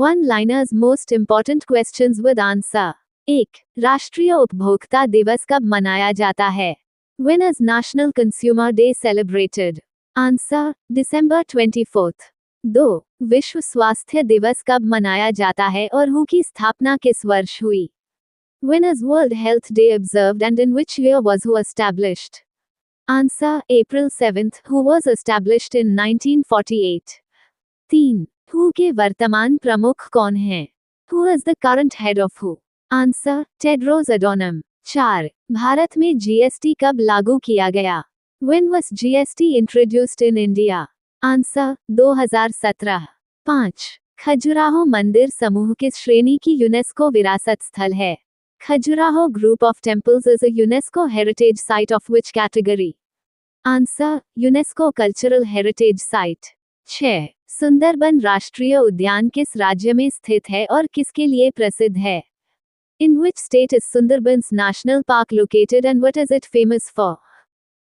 One liners most important questions with answer. 1. राष्ट्रीय उपभोक्ता दिवस कब मनाया जाता है? When is National Consumer Day celebrated? Answer, December 24th. 2. विश्व स्वास्थ्य दिवस कब मनाया जाता है और WHO की स्थापना किस वर्ष हुई? When is World Health Day observed and in which year was WHO established? Answer, April 7th. WHO was established in 1948. 3. WHO के वर्तमान प्रमुख कौन हैं? Who is the current head of WHO? Answer, Tedros Adhanom. 4. Bharat में GST कब लागू किया गया? When was GST introduced in India? Answer, 2017। 5. Khajuraho मंदिर समूह किस श्रेणी की यूनेस्को विरासत स्थल है? Khajuraho group of temples is a UNESCO heritage site of which category? Answer, UNESCO cultural heritage site. 6. Sundarban राष्ट्रीय उद्यान किस राज्य में स्थित है और किसके लिए प्रसिद्ध है? In which state is Sundarbans National Park located and what is it famous for?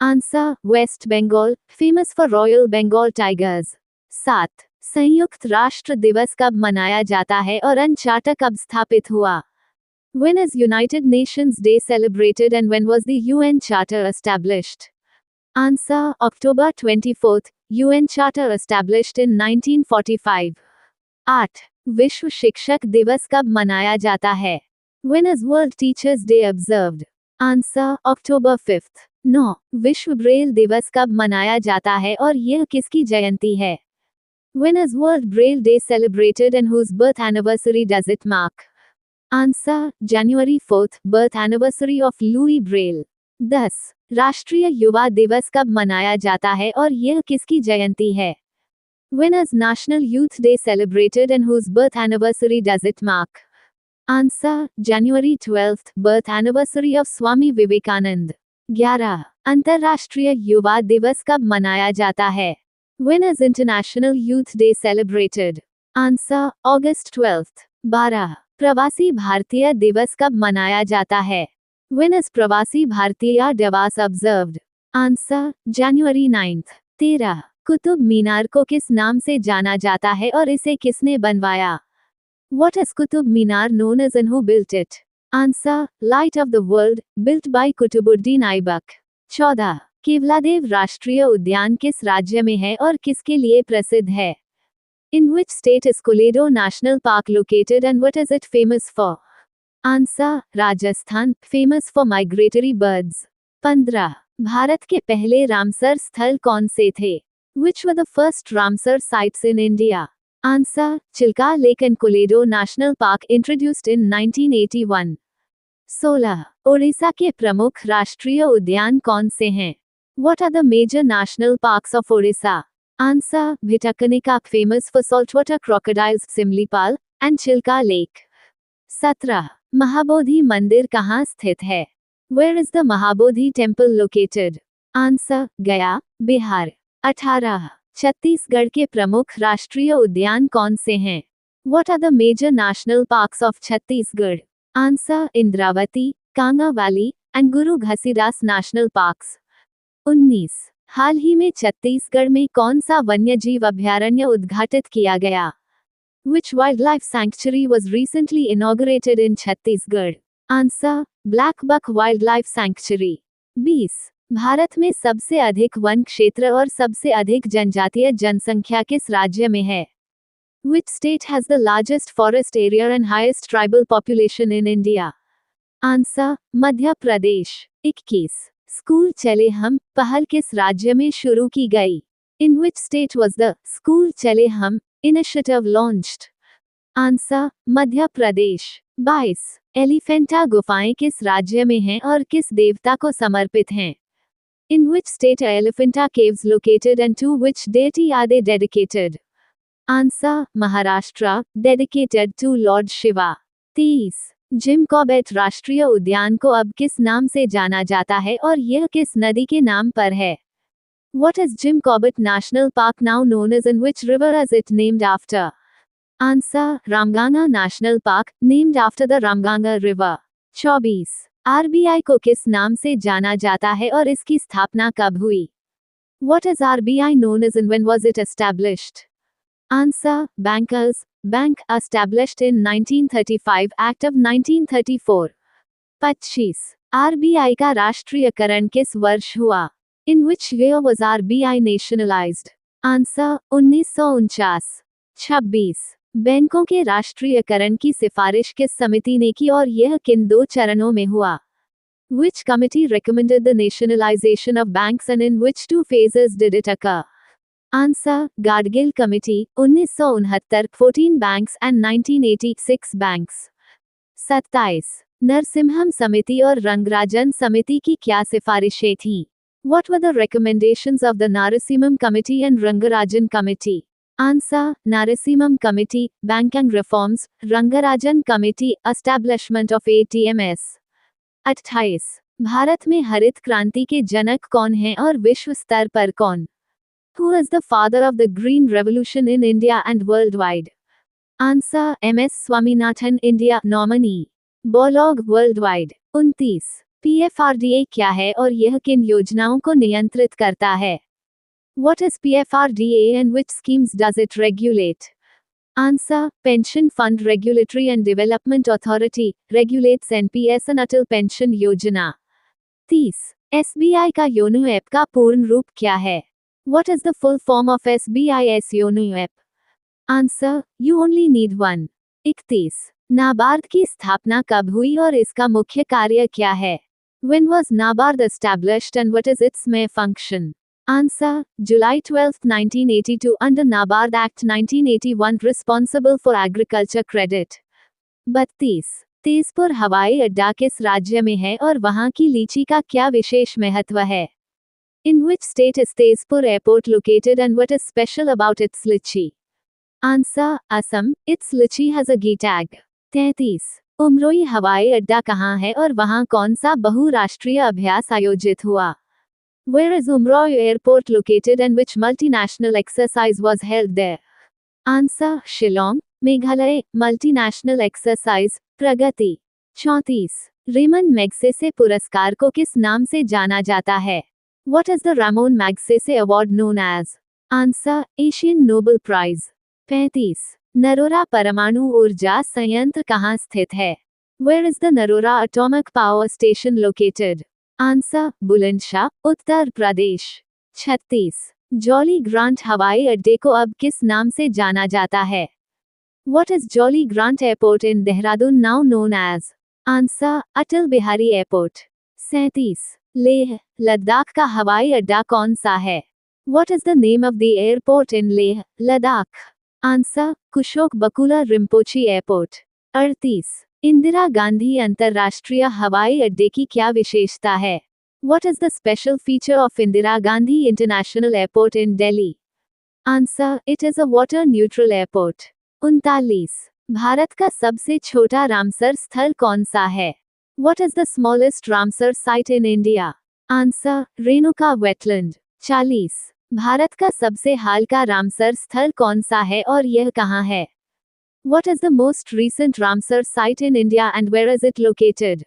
Answer, West Bengal, famous for Royal Bengal tigers. 7. संयुक्त राष्ट्र दिवस कब मनाया जाता है और UN चार्टर कब स्थापित हुआ? When is United Nations Day celebrated and when was the UN Charter established? Answer, October 24th, UN Charter established in 1945. 8. विश्व शिक्षक दिवस कब मनाया जाता है? When is World Teachers Day observed? Answer, October 5th. 9. विश्व ब्रेल दिवस कब मनाया जाता है और यह किसकी जयंती है? When is World Braille Day celebrated and whose birth anniversary does it mark? Answer, January 4th, birth anniversary of Louis Braille. 10. राष्ट्रीय युवा दिवस कब मनाया जाता है और यह किसकी जयंती है? When is National Youth Day celebrated and whose birth anniversary does it mark? Answer, January 12th, birth anniversary of Swami Vivekanand. 11. अंतर्राष्ट्रीय युवा दिवस कब मनाया जाता है? When is International Youth Day celebrated? Answer, August 12th. 12. प्रवासी भारतीय दिवस कब मनाया जाता है? When is प्रवासी भारतीय दिवस observed? Answer, January 9th. 13. Qutub Minar को किस नाम से जाना जाता है और इसे किसने बनवाया? What is Qutub Minar known as and who built it? Answer, Light of the World, built by Kutubuddin Aibak. 14. Keoladeo राष्ट्रीय उद्यान किस राज्य में है और किसके लिए प्रसिद्ध है? In which state is Koledo National Park located and what is it famous for? Answer, Rajasthan, famous for migratory birds. 15. Bharat के पहले रामसर स्थल कौन से थे? Which were the first Ramsar sites in India? Answer, Chilka Lake and Koledo National Park introduced in 1981. 16. Odisha के प्रमुख राष्ट्रीय उद्यान कौन से हैं? What are the major national parks of Odisha? Answer, Bhitakkanika, famous for saltwater crocodiles, Simlipal, and Chilka Lake. 17. Mahabodhi मंदिर कहाँ स्थित है? Where is the Mahabodhi temple located? Answer, गया, बिहार. 18. छत्तीसगढ़ के प्रमुख राष्ट्रीय उद्यान कौन से हैं? What are the major national parks of Chhattisgarh? Answer, Indravati, Kanga valley, and Guru Ghasidas national parks. 19. हाल ही में छत्तीसगढ़ में कौन सा वन्यजीव अभयारण्य उद्घाटित किया गया? Which wildlife sanctuary was recently inaugurated in Chhattisgarh? Answer, Black Buck Wildlife Sanctuary. 20. Bharat में सबसे अधिक वन क्षेत्र और सबसे अधिक जनजातीय जनसंख्या किस राज्य में है? Which state has the largest forest area and highest tribal population in India? Answer, Madhya Pradesh. 21. School चले हम पहल किस राज्य में शुरू की गई? In which state was the school चले हम initiative launched? Answer, Madhya Pradesh. 22. Elephanta गुफाएं किस राज्य में हैं और किस देवता को समर्पित हैं? In which state are Elephanta caves located and to which deity are they dedicated? Answer, Maharashtra, dedicated to Lord Shiva. 23. Jim Corbett राष्ट्रीय उद्यान को अब किस नाम से जाना जाता है और यह किस नदी के नाम पर है? What is Jim Corbett National Park now known as and which river is it named after? Answer, Ramganga National Park, named after the Ramganga River. 24. RBI को किस नाम से जाना जाता है और इसकी स्थापना कब हुई? What is RBI known as and when was it established? Answer, bankers. Bank established in 1935 Act of 1934. 25. RBI का राष्ट्रीयकरण किस वर्ष हुआ? In which year was RBI nationalized? Answer, 1949. 26. बैंकों के राष्ट्रीयकरण की सिफारिश किस समिति ने की और यह किन दो चरणों में हुआ? Which committee recommended the nationalization of banks and in which two phases did it occur? Answer, Gadgil Committee, 1969, 14 banks and 1986 banks. 27. Narasimham समिति और रंगराजन समिति की क्या सिफारिशें थीं? What were the recommendations of the Narasimham Committee and Rangarajan Committee? Answer, Narasimham Committee, Banking Reforms, Rangarajan Committee, Establishment of ATMs. 28. Bharat में हरित क्रांति के जनक कौन हैं और विश्व स्तर पर कौन? Who is the father of the Green Revolution in India and worldwide? Answer, M.S. Swaminathan, India nominee. Bolog worldwide. 29. PFRDA क्या है और यह किन योजनाओं को नियंत्रित करता है? What is PFRDA and which schemes does it regulate? Answer, Pension Fund Regulatory and Development Authority, regulates NPS and Atal Pension Yojana. 30. SBI का योनो ऐप का पूर्ण रूप क्या है? What is the full form of SBI's YONO app? Answer, You Only Need One. 31. NABARD की स्थापना कब हुई और इसका मुख्य कार्य क्या है? When was NABARD established and what is its main function? Answer, July 12, 1982 under NABARD Act 1981 responsible for agriculture credit. 32. Tezpur हवाई अड्डा किस राज्य में है और वहां की लीची का क्या विशेष महत्व है? In which state is Tezpur Airport located and what is special about its lychee? Answer, Assam, its lychee has a G tag. 33. Umroi हवाई अड्डा कहाँ है और वहां कौन सा बहुराष्ट्रीय अभ्यास आयोजित हुआ? Where is Umroi Airport located and which multinational exercise was held there? Answer, Shillong, Meghalaya, multinational exercise, Pragati. 34. Ramon Magsaysay पुरस्कार को किस नाम से जाना जाता है? What is the Ramon Magsaysay Award known as? Answer, Asian Nobel Prize. 35. Narora परमाणु ऊर्जा संयंत्र कहाँ स्थित है? Where is the Narora Atomic Power Station located? Answer, Bulandshah, Uttar Pradesh. 36. Jolly grant हवाई अड्डे को अब किस नाम से जाना जाता है? What is Jolly Grant Airport in Dehradun now known as? Answer, Atal Bihari Airport. 37. Leh, Ladakh का हवाई अड्डा कौन सा है? What is the name of the airport in Leh, Ladakh? Answer, Kushok Bakula Rinpoche airport. 38. Indira Gandhi अंतर्राष्ट्रीय हवाई अड्डे की क्या विशेषता है? What is the special feature of Indira Gandhi International Airport in Delhi? Answer, it is a water neutral airport. 39. Bharat का सबसे छोटा रामसर स्थल कौन सा है? What is the smallest Ramsar site in India? Answer, Renuka wetland. 40. Bharat का सबसे हाल का रामसर स्थल कौन सा है और यह कहाँ है? What is the most recent Ramsar site in India and where is it located?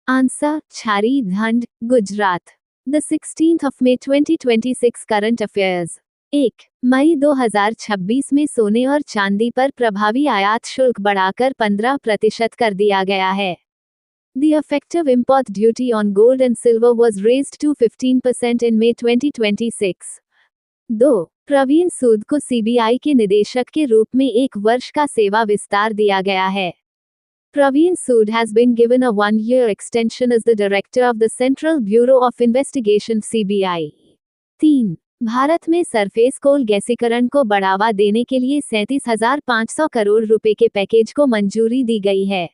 Answer, Chhari Dhand, Gujarat. The 16th of May 2026 current affairs. 1. मई 2026 में सोने और चांदी पर प्रभावी आयात शुल्क बढ़ाकर 15% कर दिया गया है. The effective import duty on gold and silver was raised to 15% in May 2026. 2. Praveen सूद को सीबीआई के निदेशक के रूप में 1 वर्ष का सेवा विस्तार दिया गया है. Praveen Sood has been given a 1-year extension as the director of the Central Bureau of Investigation (CBI). 3. Bharat में सरफेस कोल गैसीकरण को बढ़ावा देने के लिए 37,500 करोड़ रुपए के पैकेज को मंजूरी दी गई है.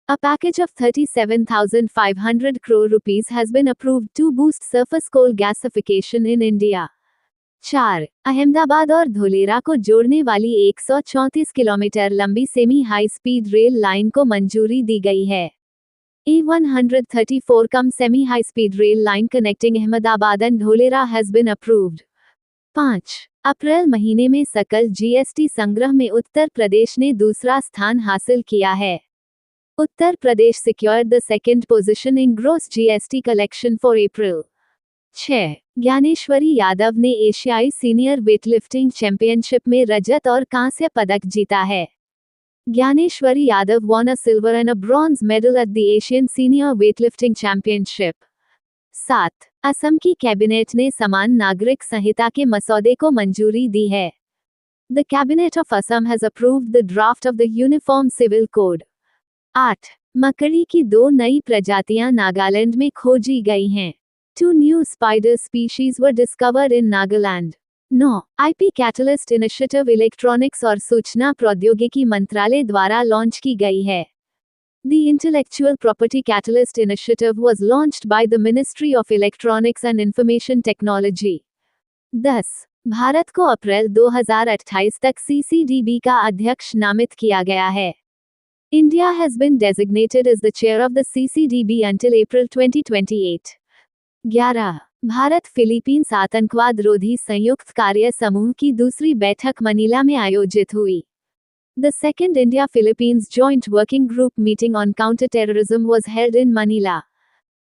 A package of 37,500 crore rupees has been approved to boost surface coal gasification in India. 4. Ahmedabad और धोलेरा को जोड़ने वाली 134 किलोमीटर लंबी semi high speed rail line को मंजूरी दी गई है. A134 कम semi high speed rail line connecting Ahmedabad and Dholera has been approved. 5. अप्रैल महीने में सकल जीएसटी संग्रह में उत्तर प्रदेश ने दूसरा स्थान हासिल किया है. Uttar Pradesh secured the second position in gross GST collection for April. 6. Dnyaneshwari Yadav ने एशियाई सीनियर वेटलिफ्टिंग चैंपियनशिप में रजत और कांस्य पदक जीता है। Dnyaneshwari Yadav won a silver and a bronze medal at the Asian Senior Weightlifting Championship। 7. Assam की कैबिनेट ने समान नागरिक संहिता के मसौदे को मंजूरी दी है। The Cabinet of Assam has approved the draft of the Uniform Civil Code। 8. मकड़ी की 2 नई प्रजातियां नागालैंड में खोजी गई हैं। 2 new spider species were discovered in Nagaland। 9. IP Catalyst Initiative electronics और सूचना प्रौद्योगिकी मंत्रालय द्वारा लॉन्च की गई है। The Intellectual Property Catalyst Initiative was launched by the Ministry of Electronics and Information Technology। 10. Bharat को अप्रैल 2028 तक CCDB का अध्यक्ष नामित किया गया है। India has been designated as the chair of the CCDB until April 2028। 11. Bharat Philippines आतंकवाद रोधी संयुक्त कार्य समूह की दूसरी बैठक मनीला में आयोजित हुई। The second India-Philippines Joint Working Group meeting on counter-terrorism was held in Manila।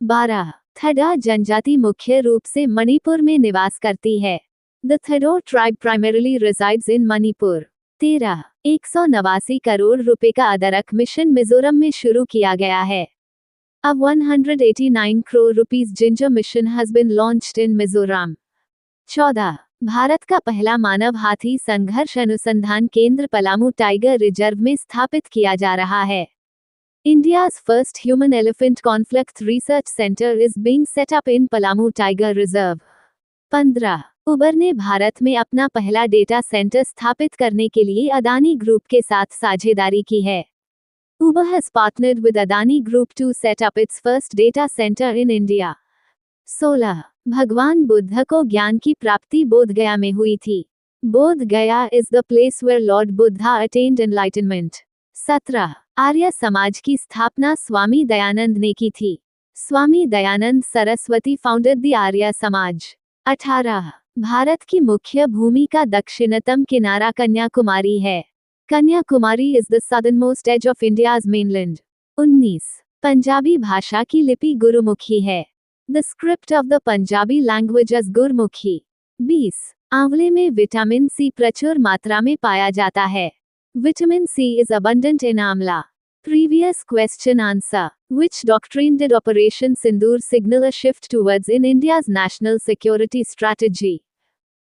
12. Thada जनजाति मुख्य रूप से मणिपुर में निवास करती है। The Thado tribe primarily resides in Manipur। 13. 189 crore रुपए का अदरक मिशन मिजोरम में शुरू किया गया है। A 189 crore rupees ginger mission has been launched in Mizoram। 14. Bharat का पहला मानव हाथी संघर्ष अनुसंधान केंद्र पलामू टाइगर रिजर्व में स्थापित किया जा रहा है। India's first human elephant conflict research center is being set up in Palamu Tiger Reserve। 15. उबर ने भारत में अपना पहला डेटा सेंटर स्थापित करने के लिए अदानी ग्रुप के साथ साझेदारी की है। Uber has partnered with Adani Group to set up its first data center in India। 16. भगवान बुद्ध को ज्ञान की प्राप्ति बोध गया में हुई थी। बोध गया is the place where Lord Buddha attained enlightenment। 17. Arya Samaj की स्थापना स्वामी दयानंद ने की थी। Swami Dayanand Saraswati founded the Arya Samaj. 18. भारत की मुख्य भूमि का दक्षिणतम किनारा कन्याकुमारी है। Kanyakumari is the southernmost edge of India's mainland। 19. Punjabi भाषा की लिपि गुरुमुखी है। The script of the Punjabi language is Gurmukhi। 20. आंवले में विटामिन सी प्रचुर मात्रा में पाया जाता है। Vitamin C is abundant in amla। Previous question answer। Which doctrine did Operation Sindoor signal a shift towards in India's national security strategy?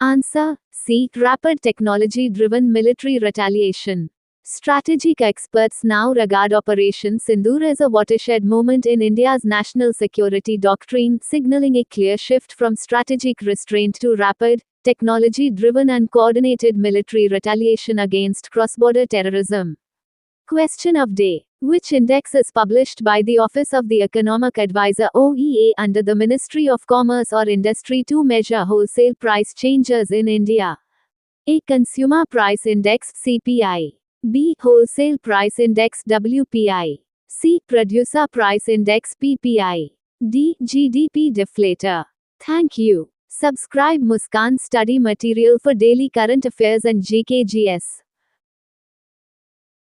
Answer C. Rapid technology-driven military retaliation। Strategic experts now regard Operation Sindoor as a watershed moment in India's national security doctrine, signaling a clear shift from strategic restraint to rapid, technology-driven and coordinated military retaliation against cross-border terrorism। Question of day. Which index is published by the Office of the Economic Advisor OEA under the Ministry of Commerce or Industry to measure wholesale price changes in India? A. Consumer Price Index CPI। B. Wholesale Price Index WPI। C. Producer Price Index PPI। D. GDP Deflator। Thank you. Subscribe Muskan Study Material for daily current affairs and GKGS।